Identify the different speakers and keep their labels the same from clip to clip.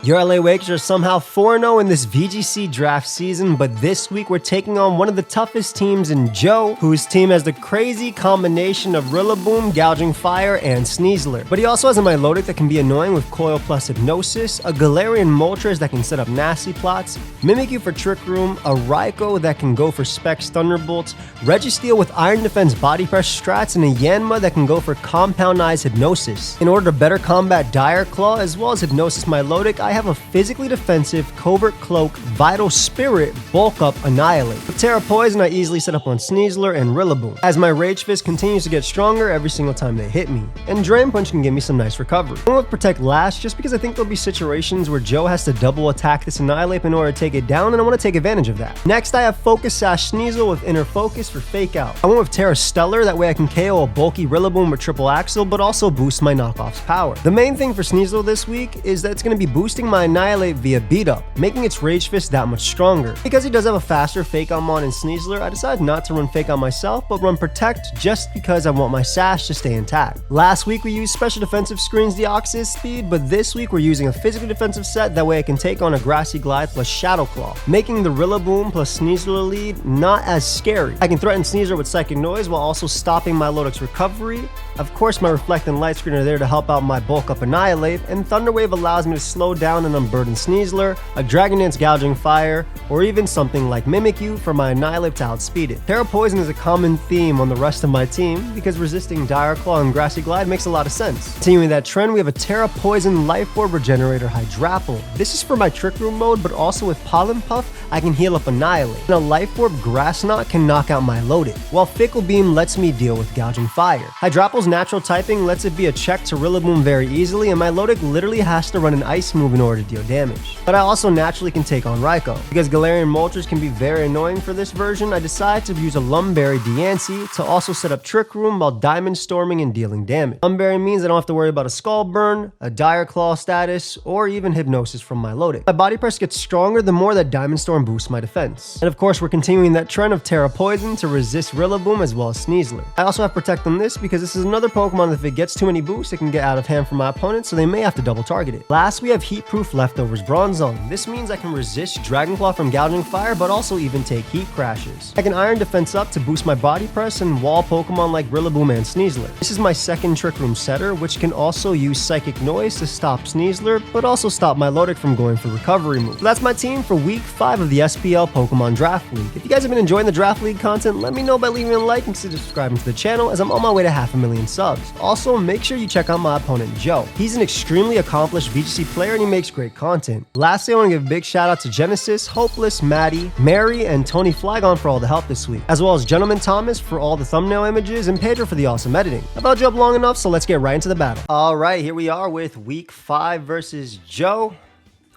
Speaker 1: Your LA Wakers are somehow 4-0 in this VGC draft season, but this week we're taking on one of the toughest teams in Joe, whose team has the crazy combination of Rillaboom, Gouging Fire, and Sneasler. But he also has a Milotic that can be annoying with Coil plus Hypnosis, a Galarian Moltres that can set up nasty plots, Mimikyu for Trick Room, a Raikou that can go for Specs Thunderbolts, Registeel with Iron Defense Body Press strats, and a Yanma that can go for Compound-Eyes Hypnosis. In order to better combat Dire Claw as well as Hypnosis Milotic, I have a physically defensive Covert Cloak, Vital Spirit, Bulk Up, Annihilate. With Terra Poison, I easily set up on Sneasler and Rillaboom, as my Rage Fist continues to get stronger every single time they hit me, and Drain Punch can give me some nice recovery. I'm going with Protect last just because I think there'll be situations where Joe has to double attack this Annihilate in order to take it down, and I want to take advantage of that. Next, I have Focus Sash Sneasel with Inner Focus for Fake Out. I went with Terra Stellar, that way I can KO a bulky Rillaboom with Triple Axle, but also boost my knockoff's power. The main thing for Sneasel this week is that it's going to be boosting my Annihilate via Beat Up, making its Rage Fist that much stronger. Because he does have a faster Fake Out mon in Sneasler, I decided not to run Fake Out myself, but run Protect just because I want my Sash to stay intact. Last week we used Special Defensive Screens Deoxys Speed, but this week we're using a physically defensive set, that way I can take on a Grassy Glide plus Shadow Claw, making the Rillaboom plus Sneasler lead not as scary. I can threaten Sneasler with Psychic Noise while also stopping my Milotic's recovery. Of course, my Reflect and Light Screen are there to help out my Bulk Up Annihilate, and Thunder Wave allows me to slow down and unburden Sneasler, a Dragon Dance Gouging Fire, or even something like Mimikyu for my Annihilate to outspeed it. Terra Poison is a common theme on the rest of my team because resisting Dire Claw and Grassy Glide makes a lot of sense. Continuing that trend, we have a Terra Poison Life Orb Regenerator Hydrapple. This is for my Trick Room mode, but also with Pollen Puff, I can heal up Annihilate. And a Life Orb Grass Knot can knock out my Milotic, while Fickle Beam lets me deal with Gouging Fire. Hydrapple's natural typing lets it be a check to Rillaboom very easily, and my Milotic literally has to run an Ice move in order to deal damage. But I also naturally can take on Raikou. Because Galarian Moltres can be very annoying for this version, I decided to use a Lumberry Diancie to also set up Trick Room while Diamond Storming and dealing damage. Lumberry means I don't have to worry about a Skull Burn, a Dire Claw status, or even Hypnosis from my Milotic. My Body Press gets stronger the more that Diamond Storm boosts my defense. And of course, we're continuing that trend of Terra Poison to resist Rillaboom as well as Sneasler. I also have Protect on this because this is another Pokemon that if it gets too many boosts, it can get out of hand for my opponent, so they may have to double target it. Last, we have Heat Proof Leftovers Bronzong. This means I can resist Dragon Claw from Gouging Fire, but also even take Heat Crashes. I can Iron Defense up to boost my Body Press and wall Pokemon like Rillaboom and Sneasler. This is my second Trick Room setter, which can also use Psychic Noise to stop Sneasler, but also stop my Milotic from going for recovery moves. So that's my team for week 5 of the SPL Pokemon Draft League. If you guys have been enjoying the Draft League content, let me know by leaving a like and consider subscribing to the channel, as I'm on my way to 500,000 subs. Also, make sure you check out my opponent Joe. He's an extremely accomplished VGC player and he makes great content. Lastly, I want to give a big shout out to Genesis, Hopeless, Maddie, Mary, and Tony Flagon for all the help this week, as well as Gentleman Thomas for all the thumbnail images and Pedro for the awesome editing. I've held you up long enough, so let's get right into the battle. Alright, here we are with week 5 versus Joe.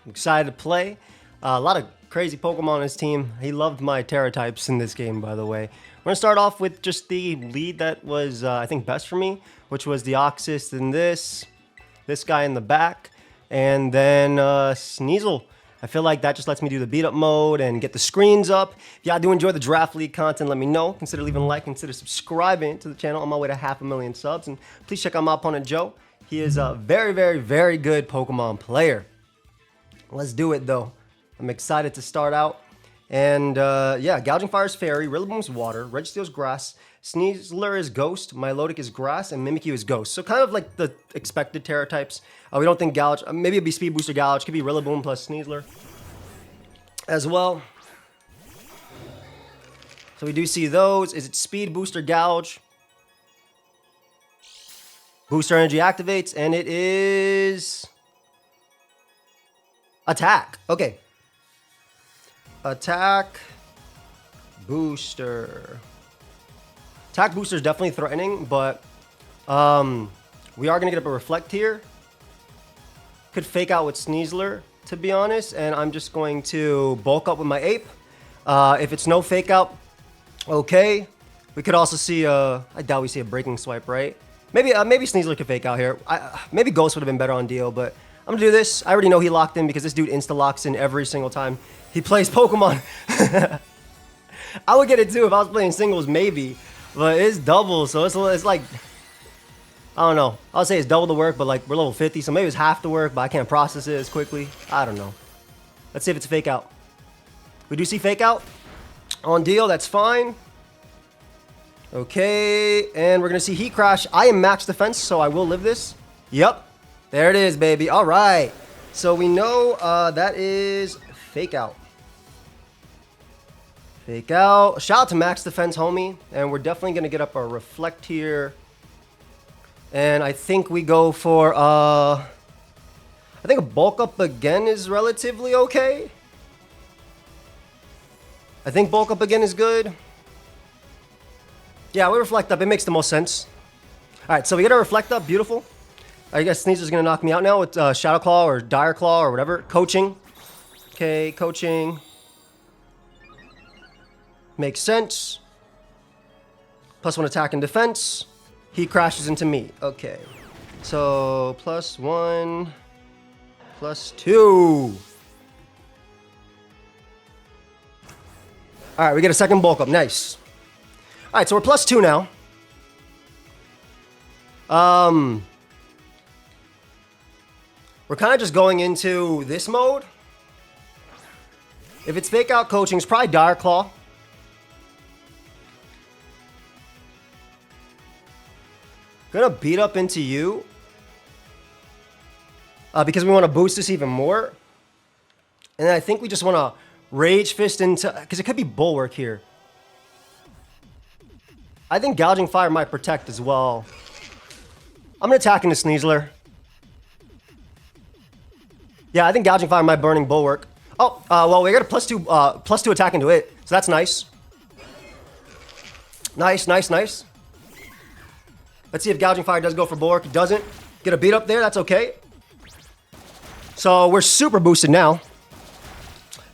Speaker 1: I'm excited to play. A lot of crazy Pokemon on his team. He loved my Terra types in this game, by the way. We're going to start off with just the lead that was, I think, best for me, which was Deoxys and this guy in the back, and then Sneasel. I feel like that just lets me do the beat up mode and get the screens up. If y'all do enjoy the Draft League content, let me know. Consider leaving a like, consider subscribing to the channel. On my way to 500,000 subs, and please check out my opponent Joe. He is a very, very, very good Pokemon player. Let's do it though. I'm excited to start out. And yeah, Gouging Fire is Fairy, Rillaboom's Water, Registeel's Grass, Sneasler is Ghost, Milotic is Grass, and Mimikyu is Ghost. So kind of like the expected Terra types. We don't think Gouge, maybe it'd be Speed Booster Gouge, could be Rillaboom plus Sneasler as well. So we do see those. Is it Speed Booster Gouge? Booster Energy activates, and it is Attack. Okay. Attack Booster. Attack Booster is definitely threatening, but we are going to get up a Reflect here. Could Fake Out with Sneasler, to be honest, and I'm just going to Bulk Up with my Ape. If it's no Fake Out, okay. We could also see, I doubt we see a Breaking Swipe, right? Maybe Sneasler could Fake Out here. Maybe Ghost would have been better on deal, but I'm going to do this. I already know he locked in because this dude insta-locks in every single time he plays Pokemon. I would get it too if I was playing singles, maybe. But it's double, so it's like I don't know. I'll say it's double the work, but like we're level 50, so maybe it's half the work, but I can't process it as quickly. I don't know. Let's see if it's a fake out. We do see fake out. On deal, that's fine. Okay, and we're gonna see heat crash. I am max defense, so I will live this. Yep, there it is, baby. All right, so we know that is fake out. Fake out. Shout out to max defense, homie. And we're definitely gonna get up our reflect here. And I think we go for I think a bulk up again is relatively okay. I think bulk up again is good. Yeah, we reflect up. It makes the most sense. All right, so we get our reflect up. Beautiful. I guess Sneasler's going to knock me out now with Shadow Claw or Dire Claw or whatever. Coaching. Okay, coaching. Makes sense. +1 attack and defense. He crashes into me. Okay. So, +1, +2. All right, we get a second bulk up. Nice. All right, so we're +2 now. We're kind of just going into this mode. If it's fake out coaching, it's probably Dire Claw. Gonna beat up into you. Because we want to boost this even more. And then I think we just want to Rage Fist into... Because it could be Bulwark here. I think Gouging Fire might protect as well. I'm going to attack into Sneasler. Yeah, I think Gouging Fire might burning Bulwark. Oh, well, we got a +2 attack into it. So that's nice. Nice, nice, nice. Let's see if Gouging Fire does go for Bulwark. It doesn't. Get a beat up there. That's okay. So we're super boosted now.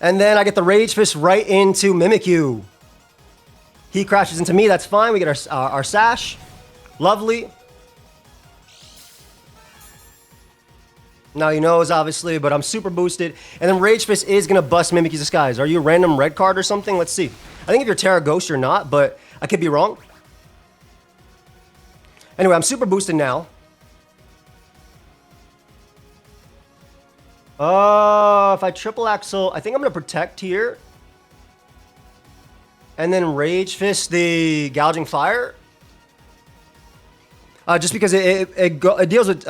Speaker 1: And then I get the Rage Fist right into Mimikyu. He crashes into me. That's fine. We get our Sash. Lovely. Now he knows, obviously, but I'm super boosted. And then Rage Fist is going to bust Mimikyu's Disguise. Are you a random red card or something? Let's see. I think if you're Terra Ghost, you're not, but I could be wrong. Anyway, I'm super boosted now. If I triple axle, I think I'm going to protect here. And then Rage Fist the Gouging Fire. Just because it deals with,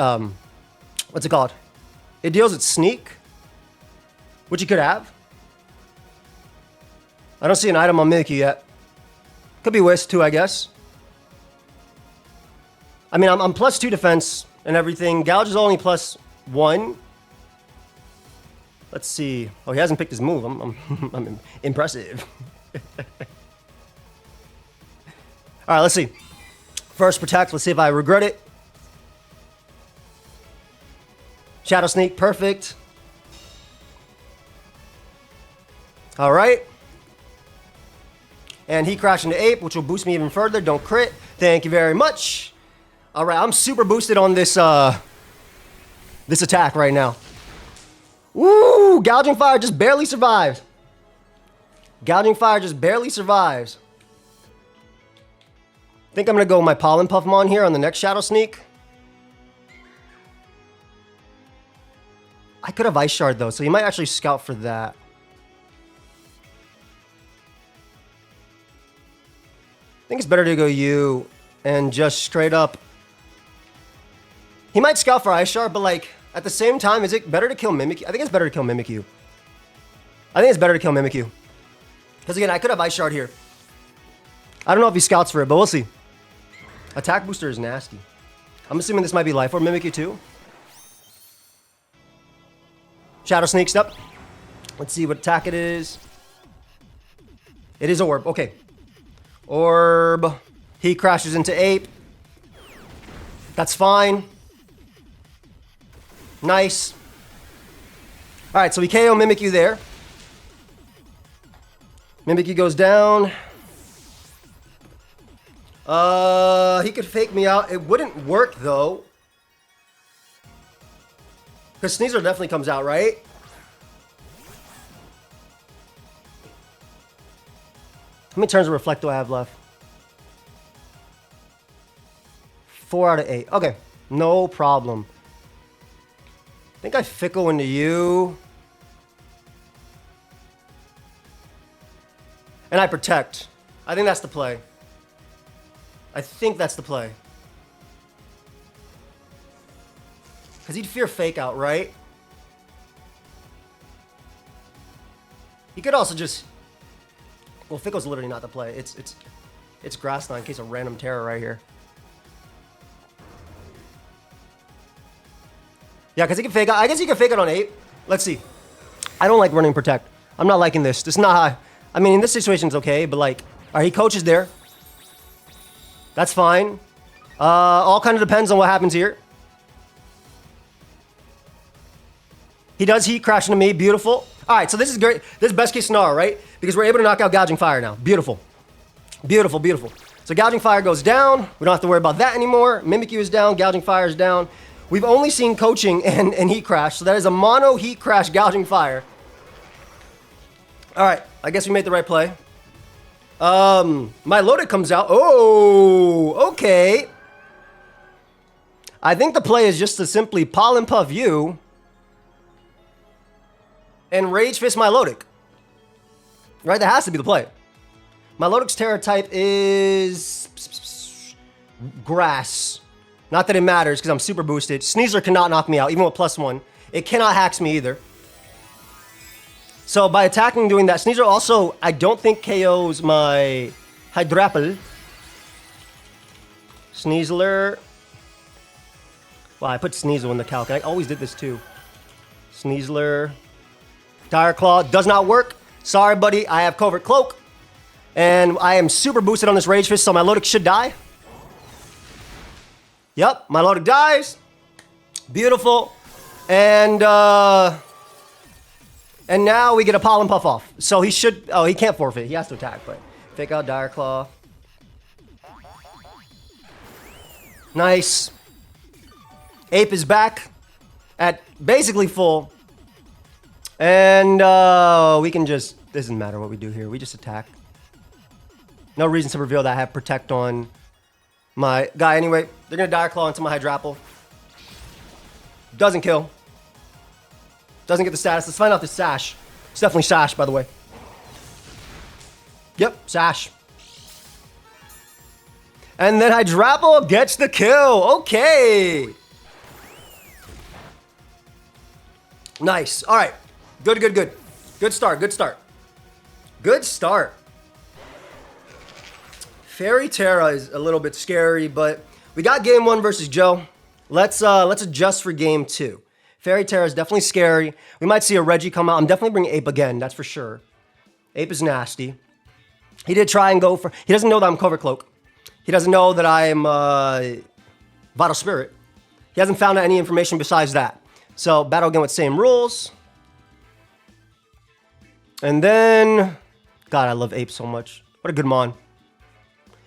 Speaker 1: what's it called? It deals with Sneak, which you could have. I don't see an item on Mimikyu yet. Could be Wisp too, I guess. I mean, I'm +2 defense and everything. Gouge is only +1. Let's see. Oh, he hasn't picked his move. I'm impressive. All right, let's see. First protect. Let's see if I regret it. Shadow Sneak, perfect. All right. And he crashed into Ape, which will boost me even further. Don't crit. Thank you very much. All right, I'm super boosted on this this attack right now. Woo! Gouging Fire just barely survived. Gouging Fire just barely survives. I think I'm going to go with my Pollen Puffmon here on the next Shadow Sneak. I could have Ice Shard, though, so he might actually scout for that. I think it's better to go you and just straight up... He might scout for Ice Shard, but, like, at the same time, is it better to kill Mimikyu? I think it's better to kill Mimikyu. I think it's better to kill Mimikyu. Because, again, I could have Ice Shard here. I don't know if he scouts for it, but we'll see. Attack booster is nasty. I'm assuming this might be Life Orb Mimikyu, too. Shadow Sneak step. Let's see what attack it is. It is Orb. Okay. Orb. He crashes into Ape. That's fine. Nice. All right, so we KO Mimikyu there. Mimikyu goes down. He could fake me out. It wouldn't work, though. Because Sneasler definitely comes out, right? How many turns of Reflect do I have left? 4 out of 8. Okay, no problem. I think I fickle into you. And I protect. I think that's the play. I think that's the play. Because he'd fear fake out, right? He could also just... Well, Fickle's literally not the play. It's Grassline in case of random terror right here. Yeah, because he can fake out. I guess he can fake it on 8. Let's see. I don't like running protect. I'm not liking this. This is not how... I mean, in this situation, it's okay, but like... Alright, he coaches there. That's fine. All kind of depends on what happens here. He does heat crash into me. Beautiful. Alright, so this is great. This is best case scenario, right? Because we're able to knock out Gouging Fire now. Beautiful. Beautiful, beautiful. So Gouging Fire goes down. We don't have to worry about that anymore. Mimikyu is down. Gouging Fire is down. We've only seen coaching and heat crash. So that is a mono heat crash Gouging Fire. Alright, I guess we made the right play. My loaded comes out. Oh, okay. I think the play is just to simply Pollen Puff you and Rage Fist my Lodic. Right, that has to be the play. My Lodic's Terror type is Grass. Not that it matters because I'm super boosted. Sneasler cannot knock me out, even with +1. It cannot hacks me either. So by attacking, doing that, Sneasler also, I don't think KOs my Hydrapple. Sneasler. Wow, I put Sneasel in the calc. I always did this too. Sneasler. Dire Claw does not work. Sorry, buddy. I have Covert Cloak. And I am super boosted on this Rage Fist, so my Lodic should die. Yep, my Lodic dies. Beautiful. And now we get a Pollen Puff off. So he should... Oh, he can't forfeit. He has to attack, but... Fake out Dire Claw. Nice. Ape is back at basically full. And we can just... It doesn't matter what we do here. We just attack. No reason to reveal that I have Protect on my guy anyway. They're going to Dire Claw into my Hydrapple. Doesn't kill. Doesn't get the status. Let's find out the Sash. It's definitely Sash, by the way. Yep, Sash. And then Hydrapple gets the kill. Okay. Nice. All right. Good, good, good. Good start, good start. Good start. Fairy Terra is a little bit scary, but we got game 1 versus Joe. Let's adjust for game 2. Fairy Terra is definitely scary. We might see a Reggie come out. I'm definitely bringing Ape again, that's for sure. Ape is nasty. He did try and go for... He doesn't know that I'm Covert Cloak. He doesn't know that I'm Vital Spirit. He hasn't found out any information besides that. So, battle again with same rules. And then... God, I love Ape so much. What a good Mon.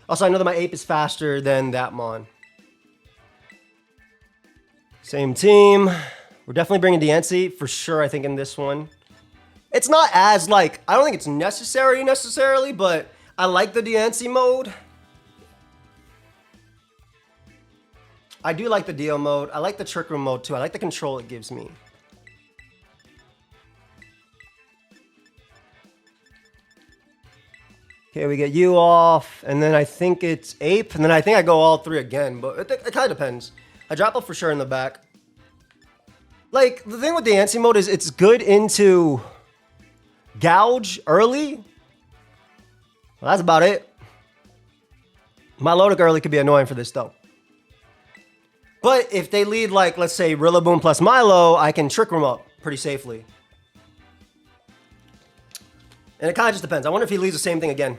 Speaker 1: Also, I know that my Ape is faster than that Mon. Same team. We're definitely bringing Diancie for sure, I think, in this one. It's not as, like... I don't think it's necessary necessarily, but I like the Diancie mode. I do like the Dio mode. I like the Trick Room mode, too. I like the control it gives me. Okay, we get you off, and then I think it's Ape, and then I think I go all 3 again, but it kind of depends. I drop it for sure in the back. Like, the thing with the Diancie mode is it's good into Gouge early. Well, that's about it. My Lodic early could be annoying for this, though. But if they lead, like, let's say, Rillaboom plus Milo, I can Trick Room up pretty safely. And it kind of just depends. I wonder if he leads the same thing again.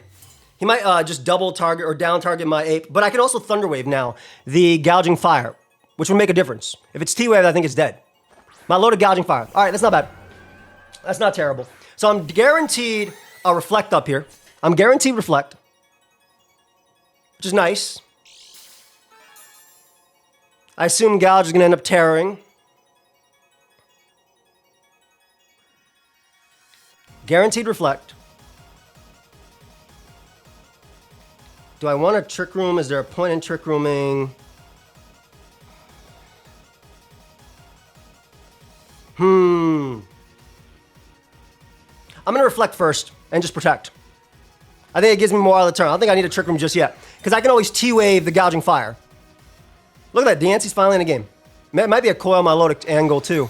Speaker 1: He might just double target or down target my Ape. But I can also Thunder Wave now, the Gouging Fire, which would make a difference. If it's T-Wave, I think it's dead. My loaded Gouging Fire. All right, that's not bad. That's not terrible. So I'm guaranteed a Reflect up here. I'm guaranteed Reflect, which is nice. I assume Gouge is going to end up tearing. Guaranteed Reflect. Do I want a Trick Room? Is there a point in Trick Rooming? I'm gonna reflect first and just protect. I think it gives me more out of the turn. I don't think I need to trick room just yet. Because I can always T-wave the gouging fire. Look at that, Dancy's finally in the game. It might be a coil melodic angle too.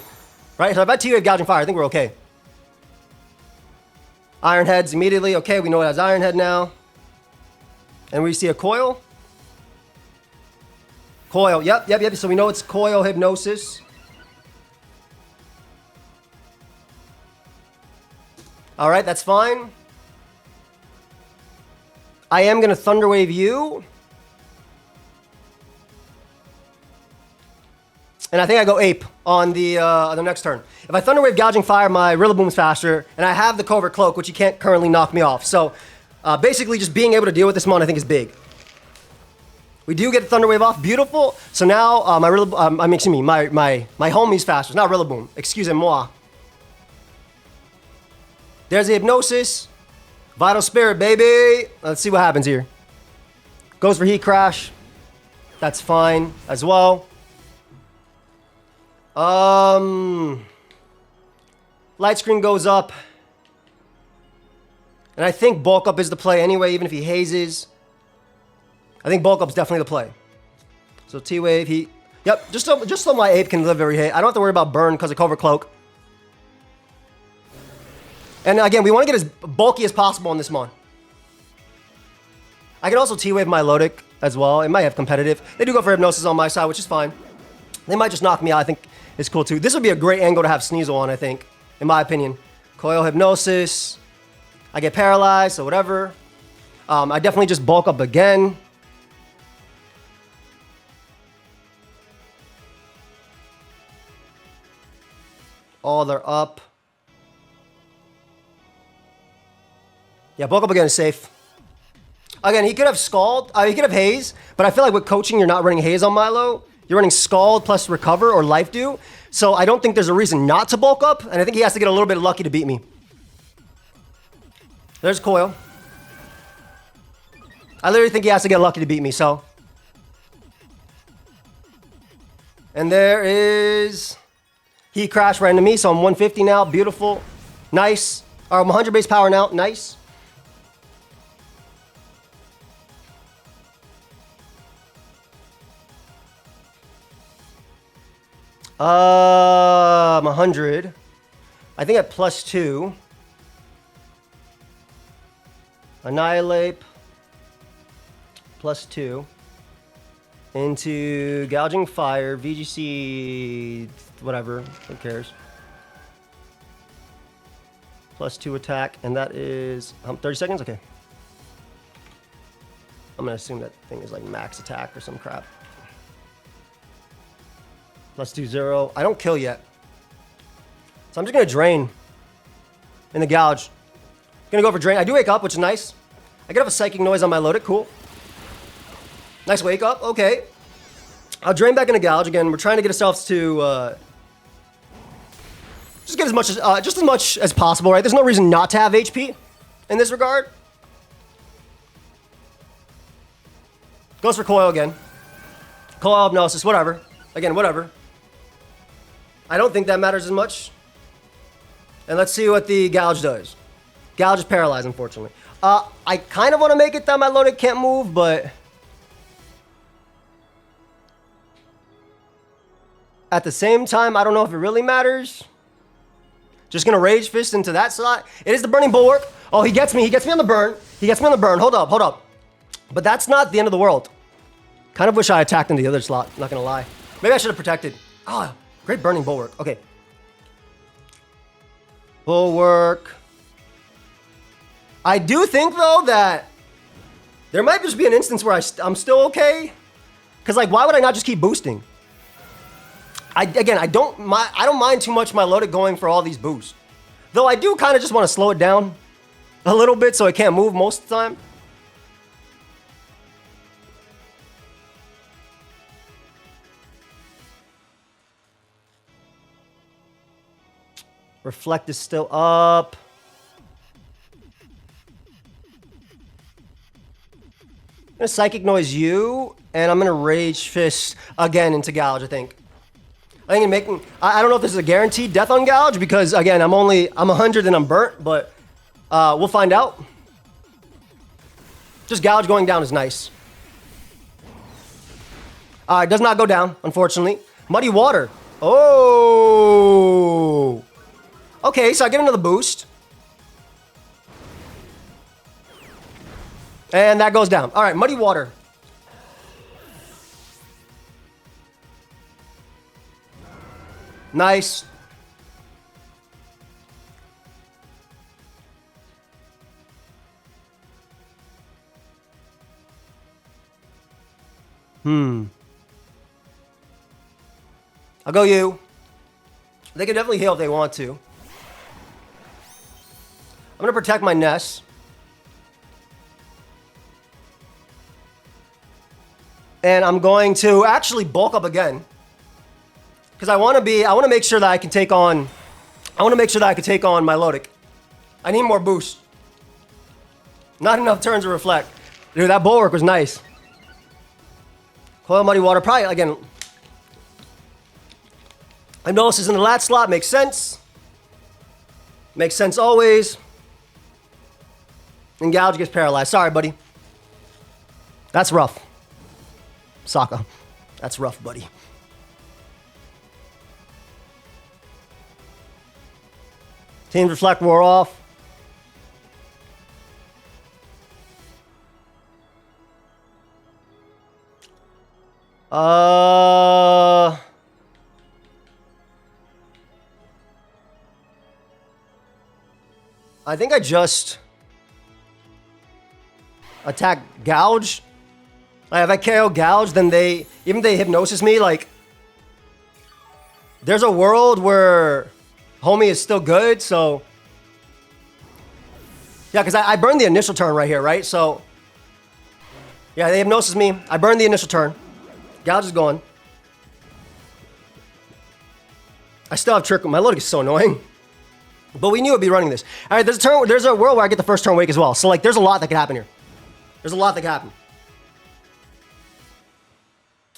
Speaker 1: Right? So if I T-wave gouging fire, I think we're okay. Iron heads immediately. Okay, we know it has iron head now. And we see a coil. Coil, yep. So we know it's coil hypnosis. All right, that's fine. I am going to Thunder Wave you. And I think I go Ape on the next turn. If I Thunder Wave Gouging Fire, my Rillaboom's faster, and I have the Covert Cloak, which he can't currently knock me off. So basically just being able to deal with this mon, I think, is big. We do get the Thunder Wave off. Beautiful. So now my homie's faster. It's not Rillaboom. Excusez-moi. There's the Hypnosis. Vital Spirit, baby. Let's see what happens here. Goes for Heat Crash. That's fine as well. Light Screen goes up. And I think Bulk Up is the play anyway, even if he hazes. I think Bulk Up's definitely the play. So T-Wave, Heat. Yep, just so my Ape can live very hate. I don't have to worry about burn because of Covert Cloak. And again, we want to get as bulky as possible on this mon. I can also T-Wave my Lodic as well. It might have competitive. They do go for Hypnosis on my side, which is fine. They might just knock me out. I think it's cool too. This would be a great angle to have Sneasel on, I think, in my opinion. Coil Hypnosis. I get paralyzed, so whatever. I definitely just Bulk Up again. All they're up. Yeah, Bulk Up again is safe. Again, he could have Scald. He could have Haze, but I feel like with coaching, you're not running Haze on Milo. You're running Scald plus Recover or Life Dew. So I don't think there's a reason not to Bulk Up, and I think he has to get a little bit lucky to beat me. There's Coil. I literally think he has to get lucky to beat me, so. And there is Heat Crash right into me, so I'm 150 now. Beautiful. Nice. I'm 100 base power now. Nice. I'm 100. I think at +2. Annihilate. +2. Into Gouging Fire. VGC. Whatever. Who cares? +2 attack. And that is 30 seconds? Okay. I'm going to assume that thing is like max attack or some crap. +2, 0. I don't kill yet. So I'm just going to drain in the gouge. Going to go for drain. I do wake up, which is nice. I get off a psychic noise on my Lodic. Cool. Nice wake up. Okay. I'll drain back in the gouge. Again, we're trying to get ourselves to just get just as much as possible, right? There's no reason not to have HP in this regard. Goes for Coil again. Coil Hypnosis, whatever. Again, whatever. I don't think that matters as much. And let's see what the gouge does. Gouge is paralyzed, unfortunately. I kind of want to make it that my Lodic can't move, but at the same time, I don't know if it really matters. Just going to Rage Fist into that slot. It is the Burning Bulwark. Oh, he gets me. He gets me on the burn. He gets me on the burn. Hold up, hold up. But that's not the end of the world. Kind of wish I attacked into the other slot. Not going to lie. Maybe I should have protected. Oh, great Burning Bulwark. Okay. Bulwark. I do think, though, that there might just be an instance where I'm still okay. Because, like, why would I not just keep boosting? I don't mind too much my Lodic going for all these boosts. Though I do kind of just want to slow it down a little bit so it can't move most of the time. Reflect is still up. I'm gonna Psychic Noise you, and I'm gonna Rage Fist again into Gouge, I think. I don't know if this is a guaranteed death on Gouge because again, I'm 100 and I'm burnt, but We'll find out. Just gouge going down is nice. It does not go down, unfortunately. Muddy water. Oh. Okay, so I get another boost. And that goes down. All right, muddy water. Nice. I'll go you. They can definitely heal if they want to. I'm going to protect my nest. And I'm going to actually bulk up again. Because I want to make sure that I can take on my Lodic. I need more boost. Not enough turns to reflect. Dude, that bulwark was nice. Coil Muddy Water, probably, again, Hypnosis in the lat slot, makes sense. Makes sense always. And Gouge gets paralyzed. Sorry, buddy. That's rough. Sokka. That's rough, buddy. Teams Reflect wore off. I think I just attack Gouge. Like if I KO Gouge, then even if they hypnosis me, like there's a world where homie is still good, so yeah, because I burned the initial turn right here, right? So yeah, they hypnosis me. I burned the initial turn. Gouge is gone. I still have Trick. My Lodic is so annoying. But we knew it'd be running this. All right, there's a world where I get the first turn wake as well. So like, there's a lot that can happen here. There's a lot that can happen.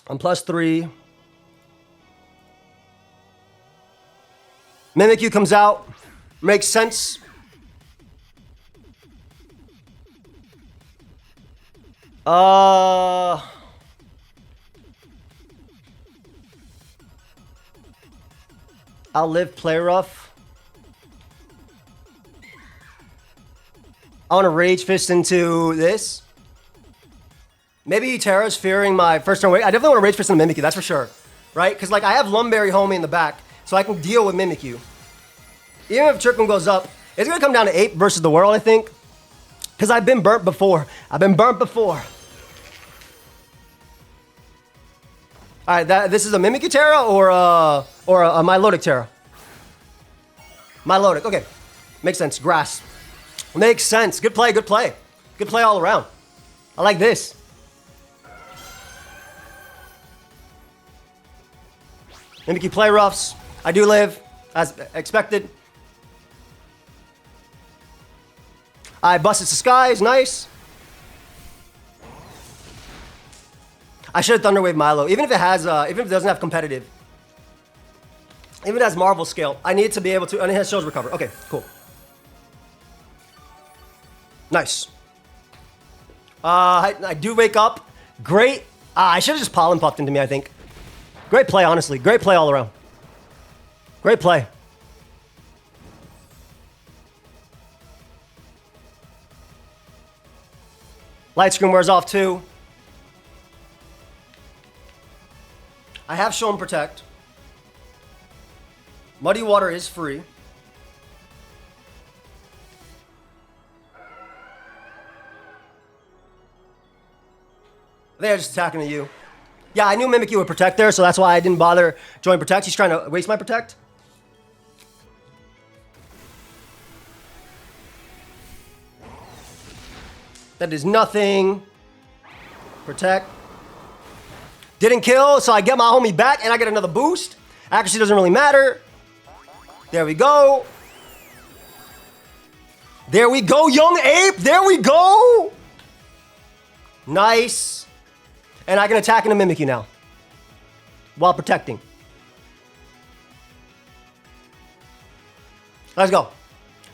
Speaker 1: I'm +3. Mimikyu comes out. Makes sense. I'll live play rough. I want to Rage Fist into this. Maybe Terra's fearing my first turn wake. I definitely want to Rage Fist into Mimikyu, that's for sure. Right? Because like I have Lumberry homie in the back, so I can deal with Mimikyu. Even if Trick Room goes up, it's going to come down to Ape versus the world, I think. Because I've been burnt before. Alright, this is a Mimikyu Terra or a Milotic Terra? Milotic, okay. Makes sense. Grass. Makes sense. Good play, good play. Good play all around. I like this. Mimikyu play roughs. I do live, as expected. I busted the skies, nice. I should have Thunderwave Milo, even if it doesn't have competitive. Even if it has Marvel scale, I need to be able to, and it has Shows Recover. Okay, cool. Nice. I do wake up. Great. I should have just Pollen Puffed into me, I think. Great play, honestly. Great play all around. Great play. Light Screen wears off too. I have Shown Protect. Muddy Water is free. They're just attacking at you. Yeah, I knew Mimikyu would Protect there, so that's why I didn't bother joining Protect. He's trying to waste my Protect. That is nothing. Protect. Didn't kill, so I get my homie back, and I get another boost. Accuracy doesn't really matter. There we go. There we go, young ape. There we go. Nice. And I can attack into Mimikyu now. While protecting. Let's go.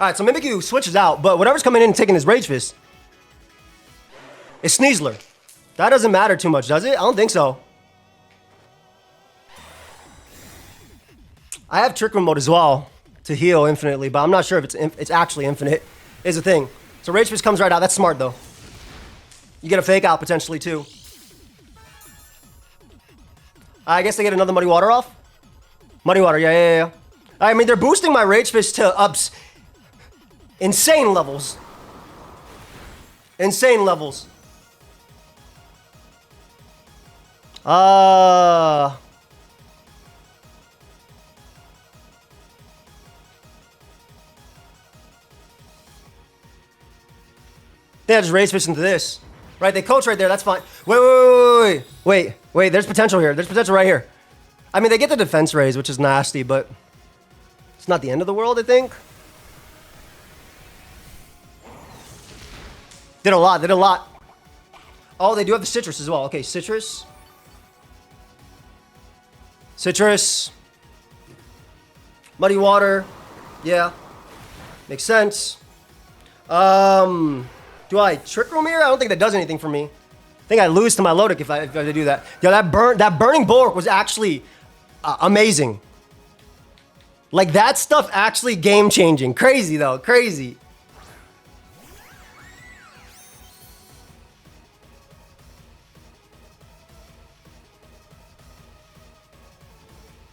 Speaker 1: All right, so Mimikyu switches out, but whatever's coming in and taking his Rage Fist is Sneasler. That doesn't matter too much, does it? I don't think so. I have Trick Room mode as well to heal infinitely, but I'm not sure if it's actually infinite. Is the thing. So Rage Fist comes right out. That's smart, though. You get a fake out potentially, too. I guess they get another Muddy Water off. Muddy Water, yeah. I mean, they're boosting my Rage Fist to ups. Insane levels. Insane levels. They just Rage Fist into this. Right, they coach right there, that's fine. Wait, there's potential here. There's potential right here. I mean, they get the defense raise, which is nasty, but it's not the end of the world, I think. Did a lot. Oh, they do have the Citrus as well. Okay, Citrus. Muddy Water. Yeah. Makes sense. Do I Trick Room here? I don't think that does anything for me. I think I lose to my Lodic if I do that. Yo, that Burning Bulwark was actually amazing. Like, that stuff actually game-changing. Crazy, though. Crazy.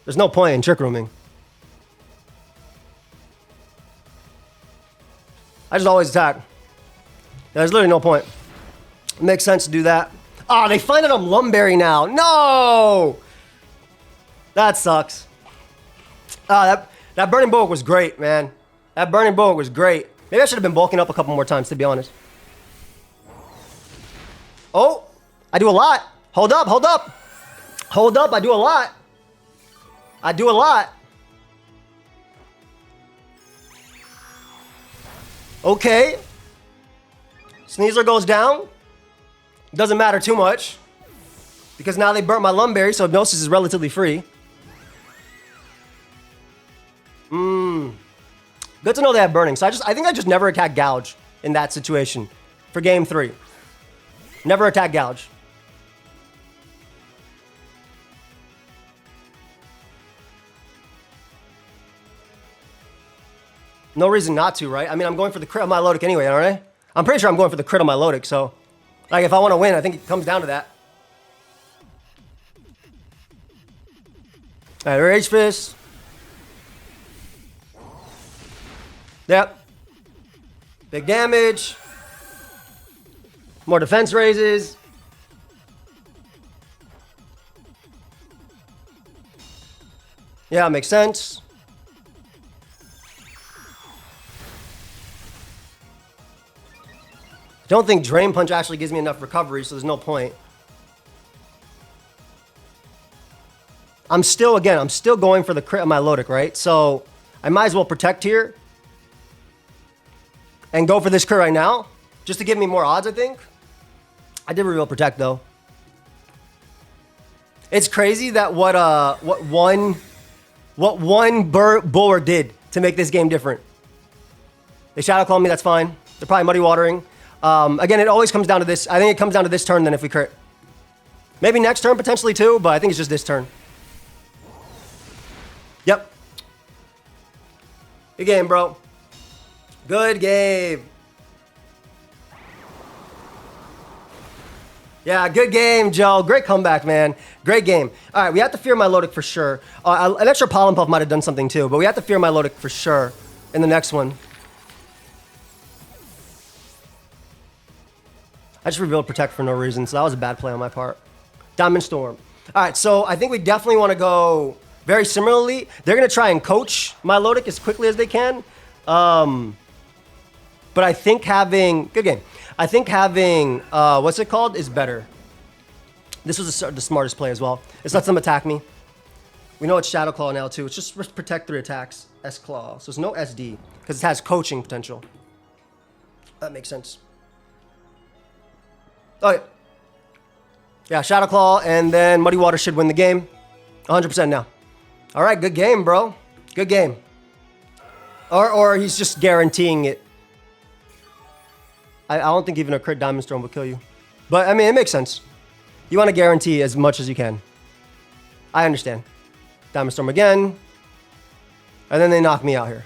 Speaker 1: There's no point in Trick Rooming. I just always attack. There's literally no point. It makes sense to do that. Oh, they find it on Lumberry now. No! That sucks. That Burning Bulwark was great, man. That Burning Bulwark was great. Maybe I should have been bulking up a couple more times, to be honest. Oh, I do a lot. Hold up. I do a lot. Okay. Sneasler goes down. Doesn't matter too much. Because now they burnt my Lumberry, so Hypnosis is relatively free. Good to know they have burning. So I think I just never attack Gouge in that situation. For game 3. Never attack Gouge. No reason not to, right? I mean, I'm going for the crit on my Lodic anyway, aren't I? I'm pretty sure I'm going for the crit on my Lodic, so... Like, if I want to win, I think it comes down to that. Alright, Rage Fist. Yep. Big damage. More defense raises. Yeah, makes sense. I don't think Drain Punch actually gives me enough recovery, so there's no point. I'm still going for the crit on my Lodic, right? So I might as well protect here. And go for this crit right now. Just to give me more odds, I think. I did reveal protect, though. It's crazy that what one Bulwark did to make this game different. They Shadow Claw me, that's fine. They're probably Muddy Watering. Again, it always comes down to this. I think it comes down to this turn then if we crit. Maybe next turn potentially too, but I think it's just this turn. Yep. Good game, bro. Good game. Yeah, good game, Joe. Great comeback, man. Great game. All right, we have to fear my Lodic for sure. An extra Pollen Puff might have done something too, but we have to fear my Lodic for sure in the next one. I just revealed Protect for no reason, so that was a bad play on my part. Diamond Storm. All right, so I think we definitely want to go very similarly. They're going to try and coach my Lodic as quickly as they can. But I think having... Good game. I think having... what's it called? Is better. This was the smartest play as well. It lets them attack me. We know it's Shadow Claw now, too. It's just Protect 3 attacks. S-Claw. So it's no SD. Because it has coaching potential. That makes sense. Oh, yeah. Yeah, Shadow Claw, and then Muddy Water should win the game. 100% now. All right, good game, bro. Good game. Or he's just guaranteeing it. I don't think even a crit Diamond Storm will kill you. But, I mean, it makes sense. You want to guarantee as much as you can. I understand. Diamond Storm again. And then they knock me out here.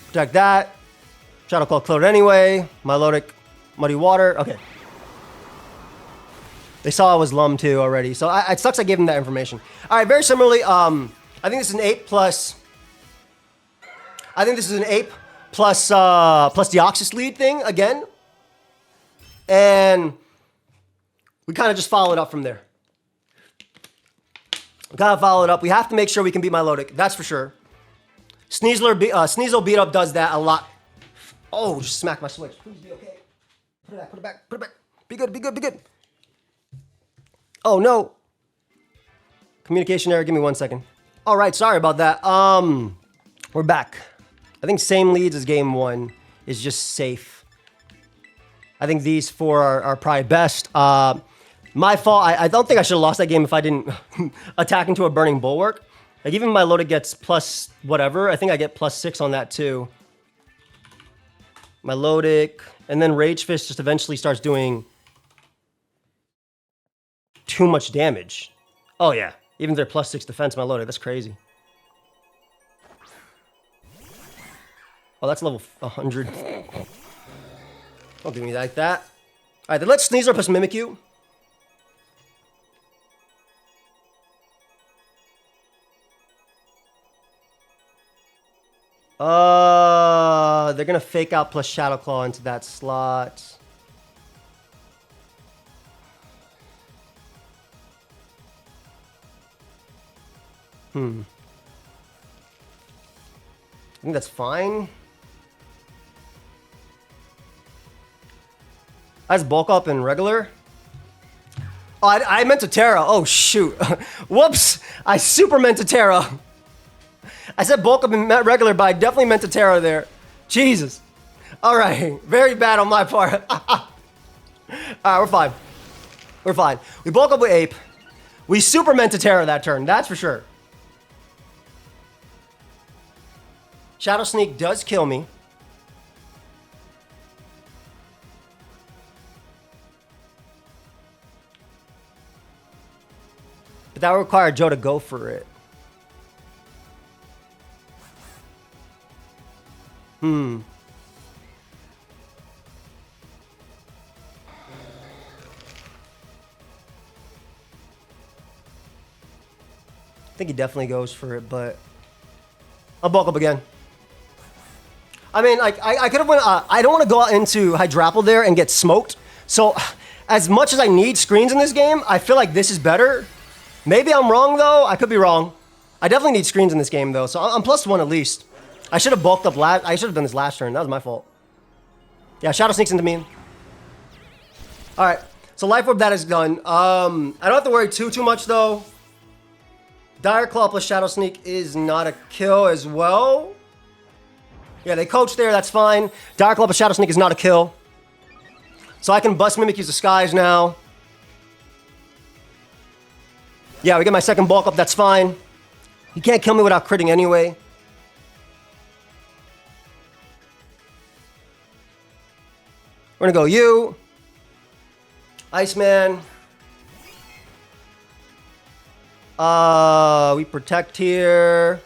Speaker 1: Protect that. Shadow Claw cleared anyway. Milotic, Muddy Water. Okay. They saw I was Lum too already. So it sucks I gave them that information. All right, very similarly, I think this is an ape plus... I think this is an ape plus Deoxys lead thing again. And we kind of just follow it up from there. We kind of follow it up. We have to make sure we can beat Milotic. That's for sure. Sneasel beat up does that a lot. Oh, just smack my switch. Please be okay. Put it back, put it back, put it back. Be good, be good, be good. Oh, no. Communication error. Give me 1 second. All right, sorry about that. We're back. I think same leads as game 1 is just safe. I think these 4 are probably best. My fault. I don't think I should have lost that game if I didn't attack into a Burning Bulwark. Like, even my Loda gets plus whatever. I think I get plus 6 on that, too. My Lodic. And then Rage Fist just eventually starts doing too much damage. Oh, yeah. Even their plus 6 defense, my Lodic. That's crazy. Oh, that's level 100. Don't do me like that. All right, then let's Sneasler plus Mimikyu. They're gonna fake out plus Shadow Claw into that slot. I think that's fine. That's bulk up in regular. Oh, I meant to Terra. Oh, shoot. Whoops. I super meant to Terra. I said bulk up in regular, but I definitely meant to Terra there. Jesus. All right. Very bad on my part. All right, we're fine. We're fine. We bulk up with Ape. We super meant to Terra that turn. That's for sure. Shadow Sneak does kill me. But that would require Joe to go for it. I think he definitely goes for it, but I'll bulk up again. I mean, like, I could have went, I don't want to go out into Hydrapple there and get smoked. So, as much as I need screens in this game, I feel like this is better. Maybe I'm wrong, though. I could be wrong. I definitely need screens in this game, though. So, I'm +1 at least. I should have bulked up I should have done this last turn. That was my fault. Yeah, Shadow sneaks into me. All right. So, Life Orb, that is done. I don't have to worry too much, though. Dire Claw plus Shadow Sneak is not a kill as well. Yeah, they coach there. That's fine. Dire Claw plus Shadow Sneak is not a kill. So I can bust Mimikyu's Disguise now. Yeah, we get my second bulk up. That's fine. He can't kill me without critting anyway. We're going to go you. Iceman. We protect here.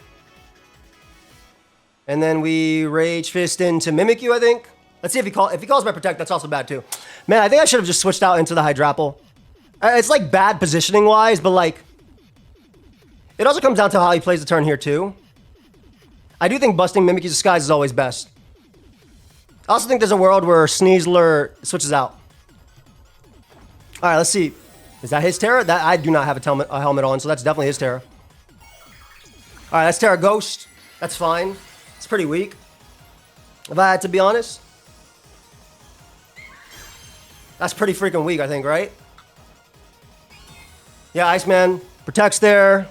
Speaker 1: And then we Rage Fist into Mimikyu, I think. Let's see if he calls my protect. That's also bad too. Man, I think I should have just switched out into the Hydrapple. It's like bad positioning wise, but like it also comes down to how he plays the turn here too. I do think busting Mimikyu's Disguise is always best. I also think there's a world where Sneasler switches out. All right, let's see. Is that his Terra? That I do not have a helmet on, so that's definitely his Terra. All right, that's Terra Ghost. That's fine. It's pretty weak, if I had to be honest. That's pretty freaking weak, I think, right? Yeah, Iceman protects there.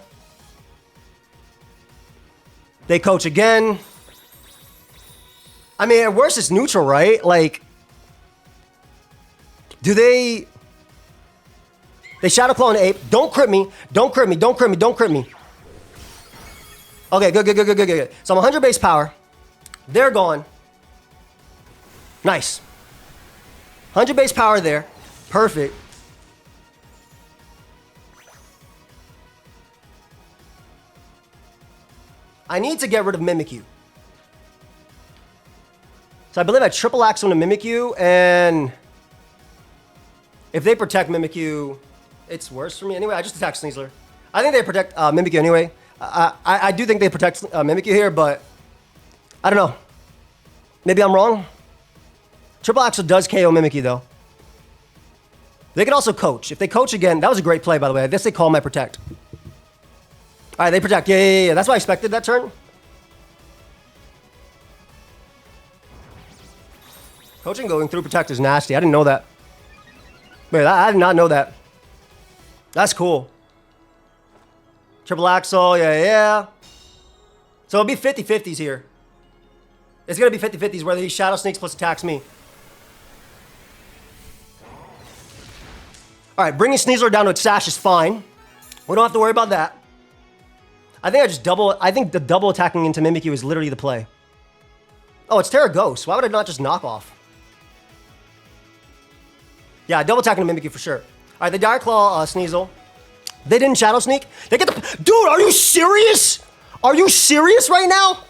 Speaker 1: They coach again. I mean, at worst, it's neutral, right? Like, do they... They Shadow Claw and Ape. Don't crit me. Don't crit me. Don't crit me. Don't crit me. Okay, good. So I'm 100 base power. They're gone. Nice. 100 base power there. Perfect. I need to get rid of Mimikyu. So I believe I triple axe on to Mimikyu, and if they protect Mimikyu, it's worse for me. Anyway, I just attack Sneasler. I think they protect Mimikyu anyway. I do think they protect Mimikyu here, but I don't know. Maybe I'm wrong. Triple Axel does KO Mimikyu, though. They could also coach. If they coach again, that was a great play, by the way. I guess they call my protect. All right, they protect. Yeah. That's what I expected that turn. Coaching going through protect is nasty. I didn't know that. Wait, I did not know that. That's cool. Triple Axel, yeah. So it'll be 50-50s here. It's going to be 50-50s whether he Shadow Sneaks plus attacks me. All right, bringing Sneasler down to its sash is fine. We don't have to worry about that. I think the double attacking into Mimikyu is literally the play. Oh, it's Terra Ghost. Why would I not just knock off? Yeah, double attacking to Mimikyu for sure. All right, the Dire Claw Sneasel. They didn't Shadow Sneak. They get the... Dude, are you serious? Are you serious right now?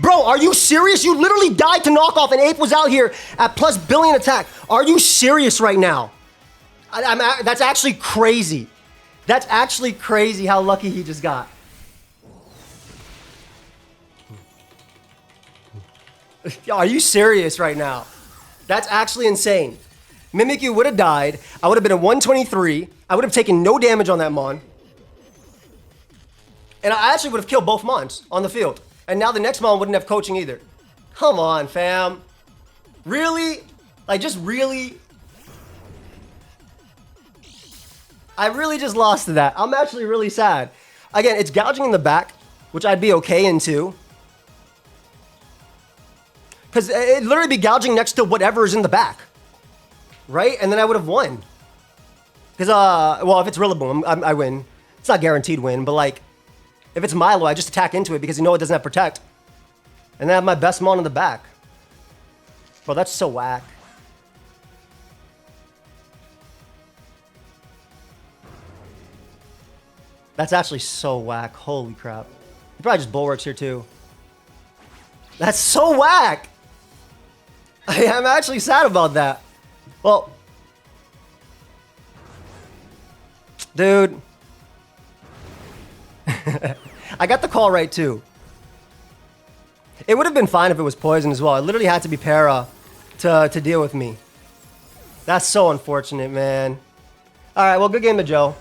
Speaker 1: Bro, are you serious? You literally died to knock off and Ape was out here at plus billion attack. Are you serious right now? That's actually crazy. That's actually crazy how lucky he just got. Are you serious right now? That's actually insane. Mimikyu would have died. I would have been at 123. I would have taken no damage on that Mon. And I actually would have killed both Mons on the field. And now the next Mon wouldn't have coaching either. Come on, fam. Really? Like, just really? I really just lost to that. I'm actually really sad. Again, it's gouging in the back, which I'd be okay into. Because it'd literally be gouging next to whatever is in the back. Right? And then I would have won. Because, well, if it's Rillaboom, I win. It's not guaranteed win, but like, if it's Milo, I just attack into it because you know it doesn't have protect. And then I have my best Mon in the back. Bro, that's so whack. That's actually so whack. Holy crap. He probably just bulwarks here too. That's so whack. I'm actually sad about that. Well, dude. I got the call right too. It would have been fine if it was poison as well. It literally had to be para to deal with me. That's so unfortunate, man. All right, well, good game to Joe.